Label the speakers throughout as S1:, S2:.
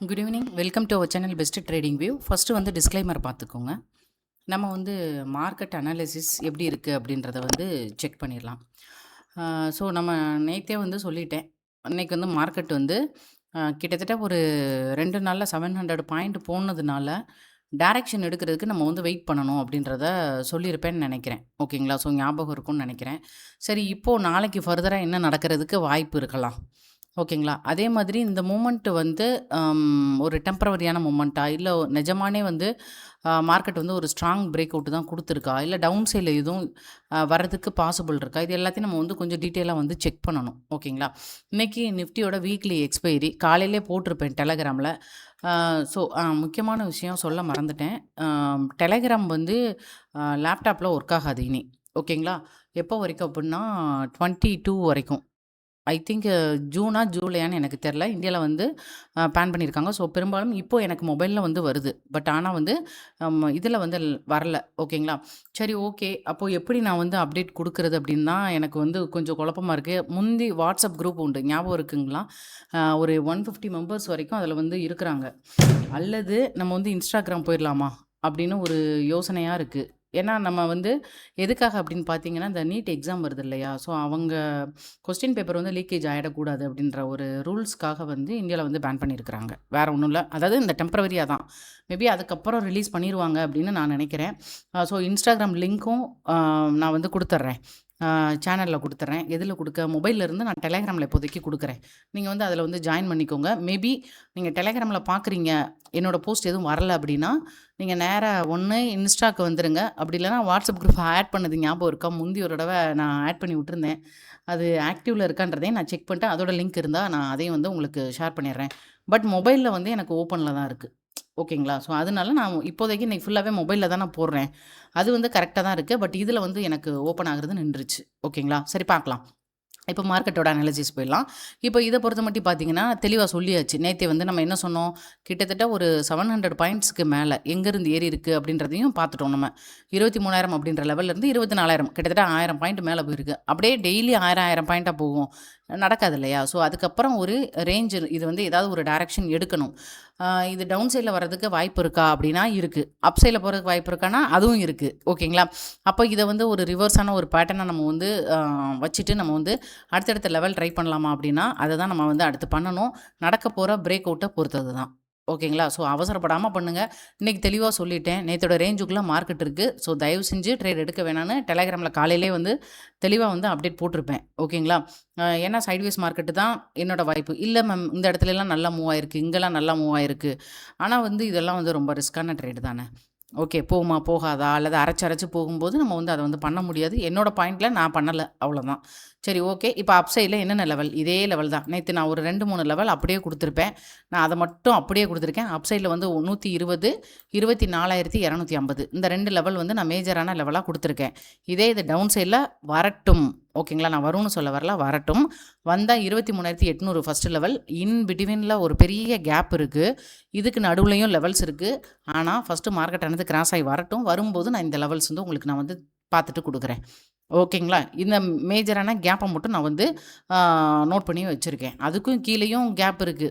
S1: Good evening. Welcome to our channel best trading view. First வந்து disclaimer பார்த்துக்கோங்க. நம்ம வந்து மார்க்கெட் அனாலிசிஸ் எப்படி இருக்குது அப்படின்றத வந்து செக் பண்ணிடலாம். ஸோ நம்ம நேற்றே வந்து சொல்லிட்டேன். அன்றைக்கி வந்து மார்க்கெட் வந்து கிட்டத்தட்ட ஒரு 2 நாளில் 700 பாயிண்ட் போனதுனால டைரக்ஷன் எடுக்கிறதுக்கு நம்ம வந்து வெயிட் பண்ணணும் அப்படின்றத சொல்லியிருப்பேன்னு நினைக்கிறேன். ஓகேங்களா? ஸோ ஞாபகம் இருக்கும்னு நினைக்கிறேன். சரி, இப்போது நாளைக்கு ஃபர்தராக என்ன நடக்கிறதுக்கு வாய்ப்பு இருக்கலாம். ஓகேங்களா? அதே மாதிரி இந்த மூமெண்ட் வந்து ஒரு டெம்பரவரியான மூமெண்ட்டா? இல்ல நிஜமானே வந்து மார்க்கெட் வந்து ஒரு ஸ்ட்ராங் பிரேக் அவுட் தான் குடுத்துருக்கா? இல்ல டவுன் சைட்ல எதுவும் வர்றதுக்கு பாசிபிள் இருக்கா? இது எல்லாத்தையும் நம்ம வந்து கொஞ்சம் டீட்டெயிலா வந்து செக் பண்ணணும். ஓகேங்களா? இன்னைக்கு நிஃப்டியோட வீக்லி எக்ஸ்பைரி காலையிலே போட்டிருப்பேன் டெலகிராம்ல. ஸோ முக்கியமான விஷயம் சொல்ல மறந்துட்டேன். டெலகிராம் வந்து லேப்டாப்ல ஒர்க் ஆகாது இனி. ஓகேங்களா? எப்போ வரைக்கும் அப்புட்ன்னா 22 வரைக்கும். ஐ திங்க் ஜூனா, ஜூலையான்னு எனக்கு தெரில. இந்தியால வந்து பேன் பண்ணியிருக்காங்க. ஸோ பெரும்பாலும் இப்போ எனக்கு மொபைல்ல வந்து வருது. பட் ஆனா வந்து இதில வந்து வரல. ஓகேங்களா? சரி, ஓகே. அப்போ எப்படி நான் வந்து அப்டேட் குடுக்குறது அப்படின்னு தான் எனக்கு வந்து கொஞ்சம் குழப்பமா இருக்கு. முந்தி வாட்ஸ்அப் குரூப் உண்டு. ஞாபகம் இருக்குங்களா? ஒரு 150 மெம்பர்ஸ் வரைக்கும் அதில வந்து இருக்கிறாங்க. அல்லது நம்ம வந்து இன்ஸ்டாகிராம் போயிரலாமா? அப்படின்னு ஒரு யோசனையா இருக்கு. ஏன்னா நம்ம வந்து எதுக்காக அப்படின்னு பார்த்தீங்கன்னா, இந்த நீட் எக்ஸாம் வருது இல்லையா? ஸோ அவங்க கொஸ்டின் பேப்பர் வந்து லீக்கேஜ் ஆயிடக்கூடாது அப்படின்ற ஒரு ரூல்ஸ்க்காக வந்து இந்தியால வந்து பேன் பண்ணியிருக்கிறாங்க. வேற ஒண்ணும் இல்ல. அதாவது இந்த டெம்பரவரியா தான். மேபி அதுக்கப்புறம் ரிலீஸ் பண்ணிருவாங்க அப்படின்னு நான் நினைக்கிறேன். ஸோ இன்ஸ்டாகிராம் லிங்க்கும் நான் வந்து குடுத்துர்றேன். சேனல்ல குடுத்துர்றேன். எதுல குடுக்க? மொபைல்ல இருந்து நான் டெலகிராம்ல இப்போதைக்கு குடுக்குறேன். நீங்க வந்து அதில வந்து ஜாயின் பண்ணிக்கோங்க. மேபி நீங்க டெலகிராம்ல பார்க்குறீங்க, என்னோட போஸ்ட் எதுவும் வரல அப்படின்னா, நீங்க நேரா ஒண்ணு இன்ஸ்டாக்கு வந்துருங்க. அப்படி இல்லன்னா வாட்ஸ்அப் குரூப் ஆட் பண்ணது ஞாபகம் இருக்கா? முந்தி ஒரு தடவ நான் ஆட் பண்ணி விட்டுருந்தேன். அது ஆக்டிவ்ல இருக்கான்றதையும் நான் செக் பண்ணிட்டு, அதோட லிங்க் இருந்தா நான் அதையும் வந்து உங்களுக்கு ஷேர் பண்ணிடுறேன். பட் மொபைல்ல வந்து எனக்கு ஓப்பன்ல தான் இருக்கு. ஓகேங்களா? ஸோ அதனால நான் இப்போதைக்கு இன்னைக்கு ஃபுல்லாவே மொபைல்ல தான் நான் போடுறேன். அது வந்து கரெக்ட்டா தான் இருக்கு. பட் இதில வந்து எனக்கு ஓப்பன் ஆகுறது நின்றுச்சு. ஓகேங்களா? சரி, பார்க்கலாம். இப்போ மார்க்கெட்டோட அனாலிசிஸ் போயிடலாம். இப்போ இத பொறுத்தமட்டிம் பார்த்தீங்கன்னா, தெளிவா சொல்லியாச்சு. நேத்தே வந்து நம்ம என்ன சொன்னோம்? கிட்டத்தட்ட ஒரு 700 பாயிண்ட்ஸ்க்கு மேல எங்கேருந்து ஏறி இருக்கு அப்படின்றதையும் பார்த்துட்டோம் நம்ம. 23,000 அப்படின்ற லெவல்ல இருந்து 24,000 கிட்டத்தட்ட 1000 பாயிண்ட் மேல போயிருக்கு. அப்படியே டெய்லி 1000, 1000 பாயிண்ட்டா போகும். நடக்காது இல்லையா? ஸோ அதுக்கப்புறம் ஒரு ரேஞ்ச் இது வந்து ஏதாவது ஒரு டைரக்ஷன் எடுக்கணும். இது டவுன் சைட்ல வர்றதுக்கு வாய்ப்பு இருக்கா அப்படின்னா இருக்கு. அப் சைட்ல போறதுக்கு வாய்ப்பு இருக்கான்னா அதுவும் இருக்கு. ஓகேங்களா? அப்போ இத வந்து ஒரு ரிவர்ஸான ஒரு பேட்டர்னா நம்ம வந்து வச்சுட்டு நம்ம வந்து அடுத்தடுத்த லெவல் ட்ரை பண்ணலாமா அப்படின்னா, அத தான் நம்ம வந்து அடுத்து பண்ணணும். நடக்க போற பிரேக் அவுட்ட பொறுத்தது தான். ஓகேங்களா? ஸோ அவசரப்படாம பண்ணுங்க. இன்னைக்கு தெளிவா சொல்லிட்டேன். நேத்தோட ரேஞ்சுக்குள்ள மார்க்கெட் இருக்கு. ஸோ தயவு செஞ்சு ட்ரேட் எடுக்க வேணான்னு டெலகிராம்ல காலையிலேயே வந்து தெளிவா வந்து அப்டேட் போட்டிருப்பேன். ஓகேங்களா? ஏன்னா சைட்வேஸ் மார்க்கெட்டு தான் என்னோட வாய்ப்பு. இல்ல மேம், இந்த இடத்துலலாம் நல்லா மூவ் ஆயிருக்கு. இங்கலாம் நல்லா மூவ் ஆயிருக்கு. ஆனா வந்து இதெல்லாம் வந்து ரொம்ப ரிஸ்க்கான ட்ரேடு தானே. ஓகே. போகுமா? போகாதா? அல்லது அரைச்சு அரைச்சு போகும்போது நம்ம வந்து அத வந்து பண்ண முடியாது. என்னோட பாயிண்ட்ல நான் பண்ணல. அவ்வளோதான். சரி, ஓகே. இப்ப அப் சைட்ல என்னென்ன லெவல்? இதே லெவல் தான். நேத்து நான் ஒரு 2, 3 லெவல் அப்படியே குடுத்துருப்பேன். நான் அத மட்டும் அப்படியே குடுத்துருக்கேன். அப் சைட்ல வந்து 120, 24,250 இந்த 2 லெவல் வந்து நான் மேஜரான லெவலா குடுத்துருக்கேன். இதே இது டவுன் சைட்ல வரட்டும். ஓகேங்களா? நான் வரும்னு சொல்ல வரல. வரட்டும். வந்தா 23,800 ஃபர்ஸ்ட் லெவல். இன் பிட்வீன்ல ஒரு பெரிய கேப் இருக்கு. இதுக்கு நடுவுலயும் லெவல்ஸ் இருக்கு. ஆனா ஃபர்ஸ்ட்டு மார்க்கெட் ஆனது கிராஸ் ஆயி வரட்டும். வரும்போது நான் இந்த லெவல்ஸ் வந்து உங்களுக்கு நான் வந்து பார்த்துட்டு குடுக்குறேன். ஓகேங்களா? இந்த மேஜரான கேப்ப மட்டும் நான் வந்து நோட் பண்ணி வச்சிருக்கேன். அதுக்கும் கீழயும் கேப் இருக்கு.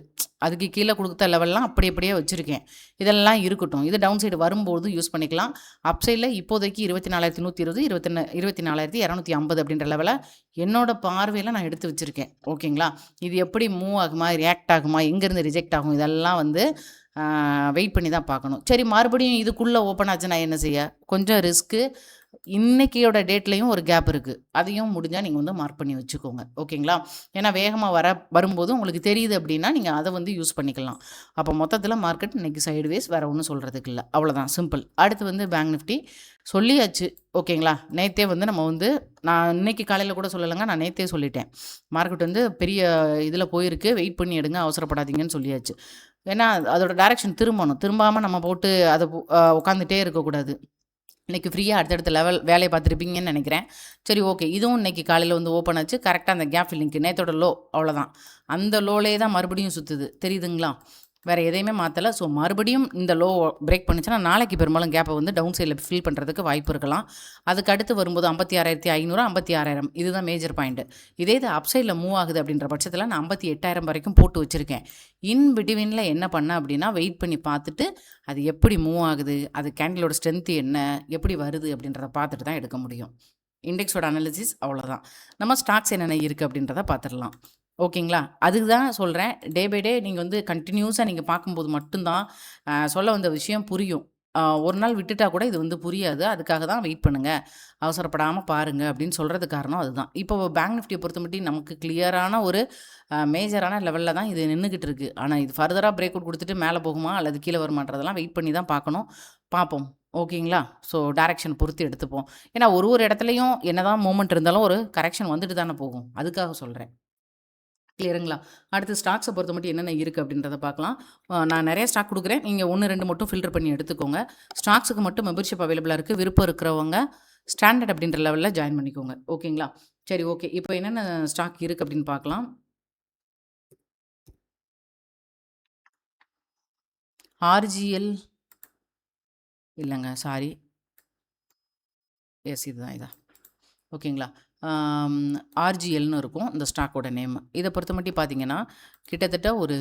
S1: அதுக்கு கீழ குடுத்த லெவல்லாம் அப்படி அப்படியே வச்சிருக்கேன். இதெல்லாம் இருக்கட்டும். இது டவுன் சைடு வரும்போது யூஸ் பண்ணிக்கலாம். அப் சைட்ல இப்போதைக்கு 24,120, 24,250 அப்படின்ற லெவல என்னோட பார்வையில நான் எடுத்து வச்சிருக்கேன். ஓகேங்களா? இது எப்படி மூவ் ஆகுமா? ரியாக்ட் ஆகுமா? எங்கேருந்து ரிஜெக்ட் ஆகும்? இதெல்லாம் வந்து வெயிட் பண்ணி தான் பார்க்கணும். சரி, மறுபடியும் இதுக்குள்ள ஓப்பன் ஆச்சுன்னா என்ன செய்ய? கொஞ்சம் ரிஸ்க்கு. இன்னைக்கியோட டேட்லயும் ஒரு கேப் இருக்கு. அதையும் முடிஞ்சா நீங்க வந்து மார்க் பண்ணி வச்சுக்கோங்க. ஓகேங்களா? ஏன்னா வேகமா வரும்போது உங்களுக்கு தெரியுது அப்படின்னா, நீங்க அத வந்து யூஸ் பண்ணிக்கலாம். அப்ப மொத்தத்தில மார்க்கெட் இன்னைக்கு சைட்வேஸ், வேற ஒண்ணும் சொல்றதுக்கு இல்ல. அவ்வளோதான், சிம்பிள். அடுத்து வந்து பேங்க் நிஃப்டி சொல்லியாச்சு. ஓகேங்களா? நேத்தே வந்து நம்ம வந்து நான் இன்னைக்கு காலையில கூட சொல்லலங்க. நான் நேத்தே சொல்லிட்டேன். மார்க்கெட் வந்து பெரிய இதில போயிருக்கு. வெயிட் பண்ணி எடுங்க. அவசரப்படாதீங்கன்னு சொல்லியாச்சு. ஏன்னா அதோட டைரக்ஷன் திரும்பணும். திரும்பாம நம்ம போட்டு அத உட்காந்துட்டே இருக்கக்கூடாது. இன்னைக்கு ஃப்ரீயா அடுத்தடுத்த லெவல் வேலைய பார்த்துருப்பீங்கன்னு நெனைக்கிறேன். சரி, ஓகே. இதுவும் இன்னைக்கு காலையில வந்து ஓப்பன் ஆச்சு. கரெக்ட்டா அந்த கேப் ஃபில்லிங்க்கு நேத்தோட லோ அவ்வளோதான். அந்த லோலயே தான் மறுபடியும் சுத்துது. தெரியுதுங்களா? வேறு எதையுமே மாற்றலை. ஸோ மறுபடியும் இந்த லோ பிரேக் பண்ணுச்சுன்னா நாளைக்கு பெரும்பாலும் கேப்பை வந்து டவுன் சைடில் ஃபில் பண்ணுறதுக்கு வாய்ப்பு இருக்கலாம். அதுக்கு அடுத்து வரும்போது 56,500 56,000 இதுதான் மேஜர் பாயிண்ட்டு. இதே இது அப் சைடில் மூவ் ஆகுது அப்படின்ற பட்சத்தில் நான் 58,000 வரைக்கும் போட்டு வச்சுருக்கேன். இன் பிட்வீனில் என்ன பண்ணேன் அப்படின்னா வெயிட் பண்ணி பார்த்துட்டு அது எப்படி மூவ் ஆகுது, அது கேண்டிலோட ஸ்ட்ரென்த்து என்ன, எப்படி வருது அப்படின்றத பார்த்துட்டு தான் எடுக்க முடியும். இண்டெக்ஸோட அனாலிசிஸ் அவ்வளோதான். நம்ம ஸ்டாக்ஸ் என்னென்ன இருக்குது அப்படின்றத பார்த்துடலாம். ஓகேங்களா? அதுக்கு தான் சொல்கிறேன். டே பை டே நீங்கள் வந்து கன்டினியூஸாக நீங்கள் பார்க்கும்போது மட்டும்தான் சொல்ல வந்த விஷயம் புரியும். ஒரு நாள் விட்டுட்டா கூட இது வந்து புரியாது. அதுக்காக தான் வெயிட் பண்ணுங்க. அவசரப்படாம பாருங்க அப்படின்னு சொல்றதுக்கு காரணம் அதுதான். இப்போ பேங்க் நிஃப்டிய பொறுத்தமட்டியும் நமக்கு கிளியரான ஒரு மேஜரான லெவல்ல தான் இது நின்னுகிட்டு இருக்கு. ஆனா இது ஃபர்தரா பிரேக் அவுட் குடுத்துட்டு மேல போகுமா? அல்லது கீழ வருமான்றதெல்லாம் வெயிட் பண்ணி தான் பார்க்கணும். பார்ப்போம். ஓகேங்களா? ஸோ டைரக்ஷன் பொறுத்து எடுத்துப்போம். ஏன்னா ஒரு இடத்துலயும் என்னதான் மூவ்மெண்ட் இருந்தாலும் ஒரு கரெக்ஷன் வந்துட்டு தானே போகும். அதுக்காக சொல்றேன். கிளியருங்களா? அடுத்து ஸ்டாக்ஸை பொறுத்த மட்டும் என்னென்ன இருக்குது அப்படின்றத பார்க்கலாம். நான் நிறைய ஸ்டாக் கொடுக்குறேன். நீங்கள் 1, 2 மட்டும் ஃபில்டர் பண்ணி எடுத்துக்கோங்க. ஸ்டாக்ஸுக்கு மட்டும் மெம்பர்ஷிப் அவைலபிளாக இருக்குது. விருப்பம் இருக்கிறவங்க ஸ்டாண்டர்ட் அப்படின்ற லெவலில் ஜாயின் பண்ணிக்கோங்க. ஓகேங்களா? சரி, ஓகே. இப்போ என்னென்ன ஸ்டாக் இருக்குது அப்படின்னு பார்க்கலாம். ஆர்ஜிஎல் இல்லைங்க, சாரி. எஸ், இதுதான் இதான். ஓகேங்களா? ஆர்ஜிஎல்னு இருக்கும் இந்த ஸ்டாக்கோட நேம். இதை பொறுத்த மட்டும் பார்த்தீங்கன்னா கிட்டத்தட்ட ஒரு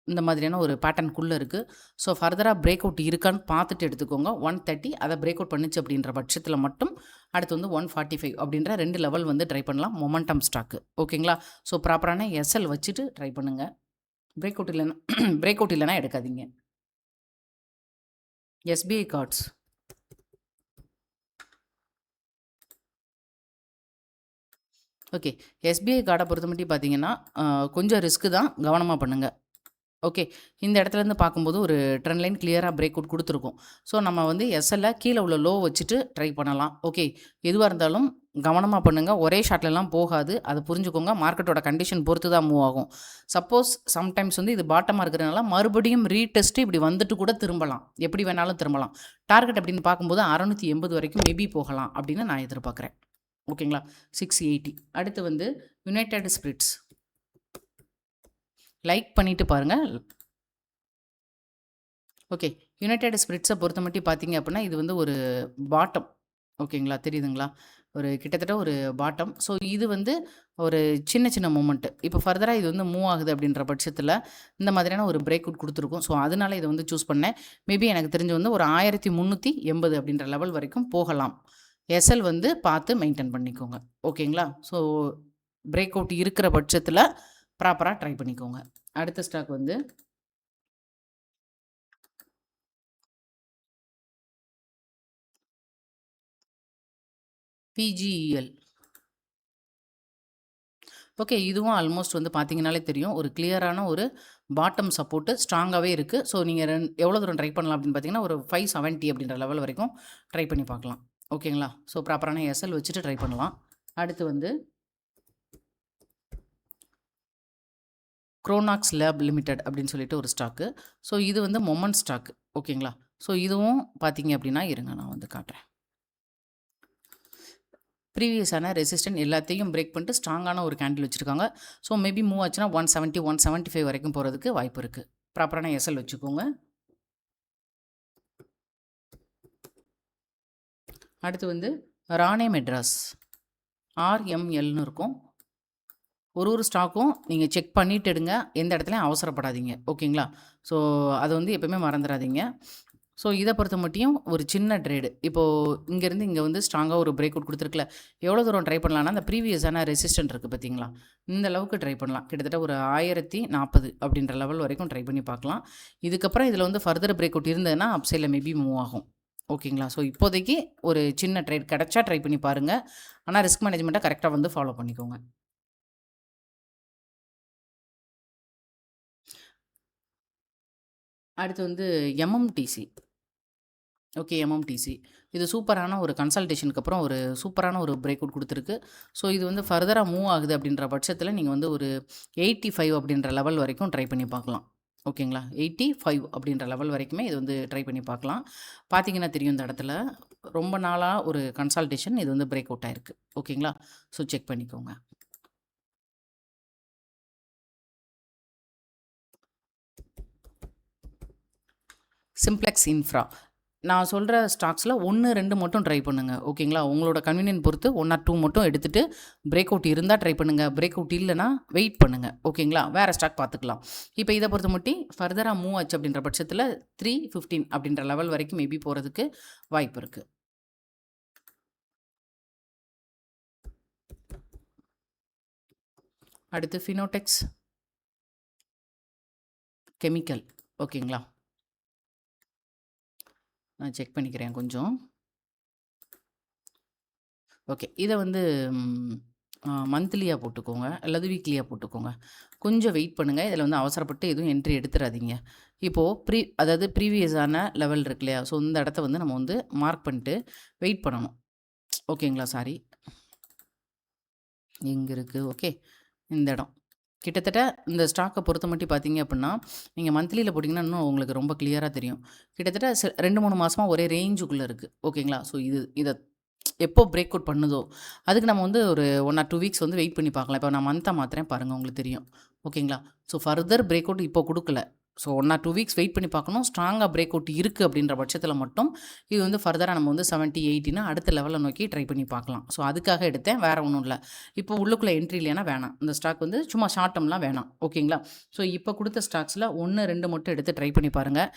S1: இந்த மாதிரியான ஒரு பேட்டர்னுக்குள்ளே இருக்குது. ஸோ ஃபர்தராக பிரேக் அவுட் இருக்கான்னு பார்த்துட்டு எடுத்துக்கோங்க. 130 அதை பிரேக் அவுட் பண்ணுச்சு அப்படின்ற பட்சத்தில் மட்டும் அடுத்து வந்து 145 அப்படின்ற 2 லெவல் வந்து ட்ரை பண்ணலாம். Momentum stock. ஓகேங்களா? ஸோ ப்ராப்பரான எஸ்எல் வச்சுட்டு ட்ரை பண்ணுங்கள். பிரேக் அவுட் இல்லைன்னா பிரேக் அவுட் இல்லைன்னா எடுக்காதீங்க. SBI cards. ஓகே. எஸ்பிஐ கார்டை பொறுத்த மட்டும் பார்த்தீங்கன்னா கொஞ்சம் ரிஸ்க்கு தான், கவனமாக பண்ணுங்கள். ஓகே. இந்த இடத்துலேருந்து பார்க்கும்போது ஒரு ட்ரெண்ட் லைன் கிளியராக பிரேக் அவுட் கொடுத்துருக்கும். ஸோ நம்ம வந்து எஸ்எல்ல கீழே உள்ள லோ வச்சுட்டு ட்ரை பண்ணலாம். ஓகே. எதுவாக இருந்தாலும் கவனமாக பண்ணுங்கள். ஒரே ஷாட்லலாம் போகாது. அதை புரிஞ்சுக்கோங்க. மார்க்கெட்டோட கண்டிஷன் பொறுத்து தான் மூவ் ஆகும். சப்போஸ் சம்டைம்ஸ் வந்து இது பாட்டமாக இருக்கிறதுனால மறுபடியும் ரீடெஸ்ட்டு இப்படி வந்துட்டு கூட திரும்பலாம். எப்படி வேணாலும் திரும்பலாம். டார்கெட் அப்படின்னு பார்க்கும்போது 680 வரைக்கும் மேபி போகலாம் அப்படின்னு நான் எதிர்பார்க்குறேன். ஓகேங்களா? 680. அடுத்து வந்து யுனைடெட் ஸ்பிரிட்ஸ். லைக் பண்ணிவிட்டு பாருங்கள். ஓகே. யுனைடெட் ஸ்பிரிட்ஸை பொறுத்த மட்டும் பார்த்தீங்க அப்படின்னா இது வந்து ஒரு பாட்டம். ஓகேங்களா? தெரியுதுங்களா? ஒரு கிட்டத்தட்ட ஒரு பாட்டம். ஸோ இது வந்து ஒரு சின்ன சின்ன மூமெண்ட்டு. இப்போ ஃபர்தராக இது வந்து மூவ் ஆகுது அப்படின்ற பட்சத்தில் இந்த மாதிரியான ஒரு பிரேக் அவுட் கொடுத்துருக்கும். ஸோ அதனால இதை வந்து சூஸ் பண்ணேன். மேபி எனக்கு தெரிஞ்சு வந்து ஒரு 1380 அப்படின்ற லெவல் வரைக்கும் போகலாம். எஸ்எல் வந்து பார்த்து மெயின்டைன் பண்ணிக்கோங்க. ஓகேங்களா? ஸோ பிரேக் அவுட் இருக்கிற பட்சத்தில் ப்ராப்பராக ட்ரை பண்ணிக்கோங்க. அடுத்த ஸ்டாக் வந்து பிஜிஇஎல். ஓகே. இதுவும் ஆல்மோஸ்ட் வந்து பார்த்தீங்கனாலே தெரியும். ஒரு கிளியரான ஒரு பாட்டம் சப்போர்ட்டு ஸ்ட்ராங்காகவே இருக்குது. ஸோ நீங்கள் எவ்வளோ தூரம் ட்ரை பண்ணலாம் அப்படின்னு பார்த்தீங்கன்னா ஒரு 570 அப்படின்ற லெவல் வரைக்கும் ட்ரை பண்ணி பார்க்கலாம். ஓகேங்களா? ஸோ ப்ராப்பரான எஸ்எல் வச்சுட்டு ட்ரை பண்ணலாம். அடுத்து வந்து குரோனாக்ஸ் லேப் லிமிடெட் அப்படின்னு சொல்லிட்டு ஒரு ஸ்டாக்கு. ஸோ இது வந்து மொமெண்ட் ஸ்டாக்கு. ஓகேங்களா? ஸோ இதுவும் பார்த்தீங்க அப்படின்னா இருங்க நான் வந்து காட்டுறேன். ப்ரீவியஸான ரெசிஸ்டன்ட் எல்லாத்தையும் பிரேக் பண்ணிட்டு ஸ்ட்ராங்கான ஒரு கேண்டில் வச்சுருக்காங்க. ஸோ மேபி மூவ் ஆச்சுன்னா 170 175 வரைக்கும் போகிறதுக்கு வாய்ப்பு இருக்குது. ப்ராப்பரான எஸ்எல் வச்சுக்கோங்க. அடுத்து வந்து ராணே மெட்ராஸ் ஆர்எம்எல்னு இருக்கும். ஒரு ஸ்டாக்கும் நீங்கள் செக் பண்ணிட்டு எடுங்க. எந்த இடத்துலையும் அவசரப்படாதீங்க. ஓகேங்களா? ஸோ அது வந்து எப்பவுமே மறந்துடாதீங்க. ஸோ இதை பொறுத்த மட்டும் ஒரு சின்ன ட்ரேடு. இப்போது இங்கேருந்து இங்கே வந்து ஸ்ட்ராங்காக ஒரு பிரேக் அவுட் கொடுத்துருக்குல, எவ்வளோ தூரம் ட்ரை பண்ணலான்னா அந்த ப்ரீவியஸான ரெசிஸ்டன்ட் இருக்குது பார்த்தீங்களா, இந்த அளவுக்கு ட்ரை பண்ணலாம். கிட்டத்தட்ட ஒரு 1040 அப்படின்ற லெவல் வரைக்கும் ட்ரை பண்ணி பார்க்கலாம். இதுக்கப்புறம் இதில் வந்து ஃபர்தர் பிரேக் அவுட் இருந்ததுன்னா அப்சைடில் மேபி மூவ் ஆகும். ஓகேங்களா? ஸோ இப்போதைக்கு ஒரு சின்ன ட்ரேட் கிடச்சா ட்ரை பண்ணி பாருங்கள். ஆனால் ரிஸ்க் மேனேஜ்மெண்ட்டை கரெக்டாக வந்து ஃபாலோ பண்ணிக்கோங்க. அடுத்து வந்து எம்எம்டிசி. ஓகே. எம்எம்டிசி. இது சூப்பரான ஒரு கன்சல்டேஷனுக்கு அப்புறம் ஒரு சூப்பரான ஒரு பிரேக் அவுட் கொடுத்துருக்கு. ஸோ இது வந்து ஃபர்தராக மூவ் ஆகுது அப்படின்ற பட்சத்தில் நீங்கள் வந்து ஒரு 85 அப்படின்ற லெவல் வரைக்கும் ட்ரை பண்ணி பார்க்கலாம். ஓகேங்களா? 85 அப்படின்ற லெவல் வரைக்குமே இது வந்து ட்ரை பண்ணி பார்க்கலாம். பார்த்தீங்கன்னா தெரியும் இந்த இடத்துல ரொம்ப நாளாக ஒரு கன்சல்டேஷன் இது வந்து பிரேக் அவுட் ஆயிருக்கு. ஓகேங்களா? ஸோ செக் பண்ணிக்கோங்க. Simplex infra. நான் சொல்கிற ஸ்டாக்ஸில் 1, 2 மட்டும் ட்ரை பண்ணுங்கள். ஓகேங்களா? உங்களோட கன்வீனியன்ட் பொறுத்து 1 ஆர் 2 மட்டும் எடுத்துகிட்டு பிரேக் அவுட் இருந்தால் ட்ரை பண்ணுங்கள். பிரேக் அவுட் இல்லைனா வெயிட் பண்ணுங்கள். ஓகேங்களா? வேறு ஸ்டாக் பார்த்துக்கலாம். இப்போ இதை பொறுத்த மட்டும் ஃபர்தராக மூவ் ஆச்சு அப்படின்ற பட்சத்தில் 315 அப்படின்ற லெவல் வரைக்கும் மேபி போகிறதுக்கு வாய்ப்பு இருக்குது. அடுத்து ஃபினோடெக்ஸ் கெமிக்கல். ஓகேங்களா? நான் செக் பண்ணிக்கிறேன் கொஞ்சம். ஓகே. இதை வந்து மந்த்லியாக போட்டுக்கோங்க அல்லது வீக்லியாக போட்டுக்கோங்க. கொஞ்சம் வெயிட் பண்ணுங்கள். இதில் வந்து அவசரப்பட்டு எதுவும் என்ட்ரி எடுத்துடாதீங்க. இப்போது அதாவது ப்ரீவியஸான லெவல் இருக்கு இல்லையா? ஸோ இந்த இடத்த வந்து நம்ம வந்து மார்க் பண்ணிட்டு வெயிட் பண்ணணும். ஓகேங்களா? சாரி, எங்கே இருக்குது? ஓகே, இந்த இடம் கிட்டத்தட்ட இந்த ஸ்டாக்கை பொறுத்த மட்டும் பார்த்தீங்க அப்படின்னா, நீங்கள் மந்த்லியில் போட்டிங்கன்னா இன்னும் உங்களுக்கு ரொம்ப கிளியராக தெரியும். கிட்டத்தட்ட 2-3 மாதமாக ஒரே ரேஞ்சுக்குள்ளே இருக்குது. ஓகேங்களா? ஸோ இதை எப்போ பிரேக் அவுட் பண்ணுதோ அதுக்கு நம்ம வந்து ஒரு 1 ஆர் 2 வீக்ஸ் வந்து வெயிட் பண்ணி பார்க்கலாம். இப்போ நான் மந்த்தாக மாத்துறேன் பாருங்கள், உங்களுக்கு தெரியும். ஓகேங்களா? ஸோ ஃபர்தர் பிரேக் அவுட் இப்போ கொடுக்கல. ஸோ 1 ஆர் 2 வீக்ஸ் வெயிட் பண்ணி பார்க்கணும். ஸ்ட்ராங்காக பிரேக் அவுட் இருக்குது அப்படின்ற பட்சத்தில் மட்டும் இது வந்து ஃபர்தராக நம்ம வந்து 70, 80னா அடுத்த லெவலை நோக்கி ட்ரை பண்ணி பார்க்கலாம். ஸோ அதுக்காக எடுத்தேன், வேறு ஒன்றும் இல்லை. இப்போ உள்ளுக்குள்ளே என்ட்ரி இல்லைன்னா வேணாம். இந்த ஸ்டாக் வந்து சும்மா ஷார்ட் டர்ம்லாம் வேணாம். ஓகேங்களா? ஸோ இப்போ கொடுத்த ஸ்டாக்ஸில் 1, 2 மட்டும் எடுத்து ட்ரை பண்ணி பாருங்கள்.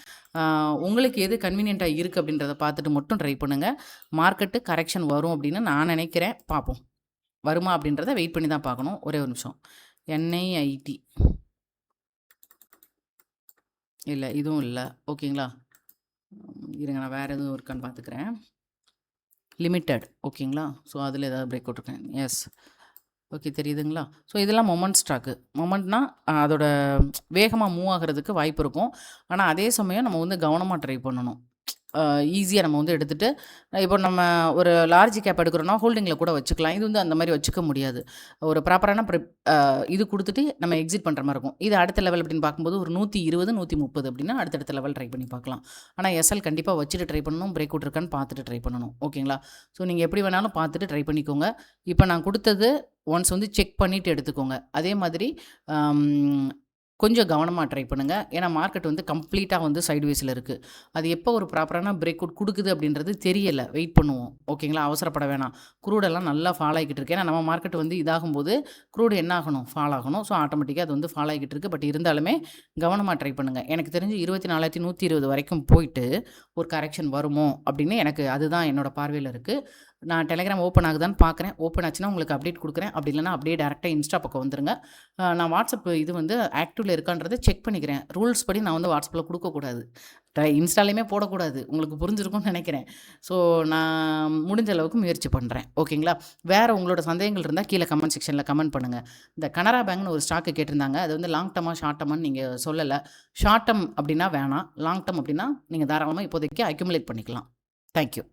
S1: உங்களுக்கு எது கன்வீனியண்ட்டாக இருக்குது அப்படின்றத பார்த்துட்டு மட்டும் ட்ரை பண்ணுங்கள். மார்க்கெட்டு கரெக்ஷன் வரும் அப்படின்னு நான் நினைக்கிறேன். பார்ப்போம், வருமா அப்படின்றத வெயிட் பண்ணி தான் பார்க்கணும். ஒரே ஒரு நிமிஷம். NIIT இல்லை, இதுவும் இல்லை. ஓகேங்களா? இருங்க, நான் வேறு எதுவும் இருக்கான்னு பார்த்துக்கிறேன். லிமிட்டட். ஓகேங்களா? ஸோ அதில் ஏதாவது பிரேக் அவுட் இருக்கேன். எஸ், ஓகே, தெரியுதுங்களா? ஸோ இதெல்லாம் மொமெண்ட் ஸ்டாக்கு. மொமெண்ட்னா அதோட வேகமாக மூவ் ஆகிறதுக்கு வாய்ப்பு இருக்கும். ஆனால் அதே சமயம் நம்ம வந்து கவனமாக ட்ரை பண்ணணும். ஈஸியாக நம்ம வந்து எடுத்துகிட்டு இப்போ நம்ம ஒரு லார்ஜ் கேப் எடுக்கிறோன்னா ஹோல்டிங்கில் கூட வச்சுக்கலாம். இது வந்து அந்த மாதிரி வச்சுக்க முடியாது. ஒரு ப்ராப்பரான இது கொடுத்துட்டு நம்ம எக்ஸிட் பண்ணுற மாதிரி இருக்கும். இது அடுத்த லெவல் அப்படின்னு பார்க்கும்போது ஒரு 120, 130 அப்படின்னா அடுத்தடுத்த லெவல் ட்ரை பண்ணி பார்க்கலாம். ஆனால் எஸ்எல் கண்டிப்பாக வச்சுட்டு ட்ரை பண்ணணும். பிரேக் அவுட் இருக்கான்னு பார்த்துட்டு ட்ரை பண்ணணும். ஓகேங்களா? ஸோ நீங்கள் எப்படி வேணாலும் பார்த்துட்டு ட்ரை பண்ணிக்கோங்க. இப்போ நான் கொடுத்தது ஒன்ஸ் வந்து செக் பண்ணிவிட்டு எடுத்துக்கோங்க. அதே மாதிரி கொஞ்சம் கவனமாக ட்ரை பண்ணுங்கள். ஏன்னா மார்க்கெட் வந்து கம்ப்ளீட்டாக வந்து சைட்வேஸில் இருக்குது. அது எப்போ ஒரு ப்ராப்பரான பிரேக் அவுட் கொடுக்குது அப்படின்றது தெரியலை. வெயிட் பண்ணுவோம். ஓகேங்களா? அவசரப்பட வேணாம். க்ரூடெல்லாம் நல்லா ஃபாலோ ஆகிக்கிட்டு இருக்கு. ஏன்னா நம்ம மார்க்கெட் வந்து இதாகும்போது க்ரூடு என்ன ஆகணும்? ஃபாலோ ஆகணும். ஸோ ஆட்டோமேட்டிக்காக அது வந்து ஃபாலோ ஆகிக்கிட்டு இருக்குது. பட் இருந்தாலுமே கவனமாக ட்ரை பண்ணுங்கள். எனக்கு தெரிஞ்சு 24,120 வரைக்கும் போயிட்டு ஒரு கரெக்ஷன் வருமோ அப்படின்னு எனக்கு அதுதான் என்னோடய பார்வையில் இருக்குது. நான் டெலிகிராம் ஓப்பன் ஆகுதான்னு பார்க்குறேன். ஓப்பன் ஆச்சுன்னா உங்களுக்கு அப்டேட் கொடுக்குறேன். அப்படி இல்லைனா அப்படியே டேரெக்டாக இன்ஸ்டா பக்கம் வந்துருங்க. நான் வாட்ஸ்அப் இது வந்து ஆக்டிவில் இருக்கான்றதை செக் பண்ணிக்கிறேன். ரூல்ஸ் படி நான் வந்து வாட்ஸ்அப்பில் கொடுக்கக்கூடாது, இன்ஸ்டாலையுமே போடக்கூடாது. உங்களுக்கு புரிஞ்சிருக்கும்னு நினைக்கிறேன். ஸோ நான் முடிஞ்ச அளவுக்கு முயற்சி பண்ணுறேன். ஓகேங்களா? வேறு உங்களோட சந்தேகங்கள் இருந்தால் கீழே கமெண்ட் செக்ஷனில் கமெண்ட் பண்ணுங்கள். இந்த கனரா பேங்க்னு ஒரு ஸ்டாக்கு கேட்டிருந்தாங்க. அது வந்து லாங் டர்மா ஷார்ட் டர்மான்னு நீங்கள் சொல்லலை. ஷார்ட் டர்ம் அப்படின்னா வேணாம், லாங் டர்ம் அப்படின்னா நீங்கள் தாராளமாக இப்போதைக்கு அக்யூமுலேட் பண்ணிக்கலாம். தேங்க்யூ.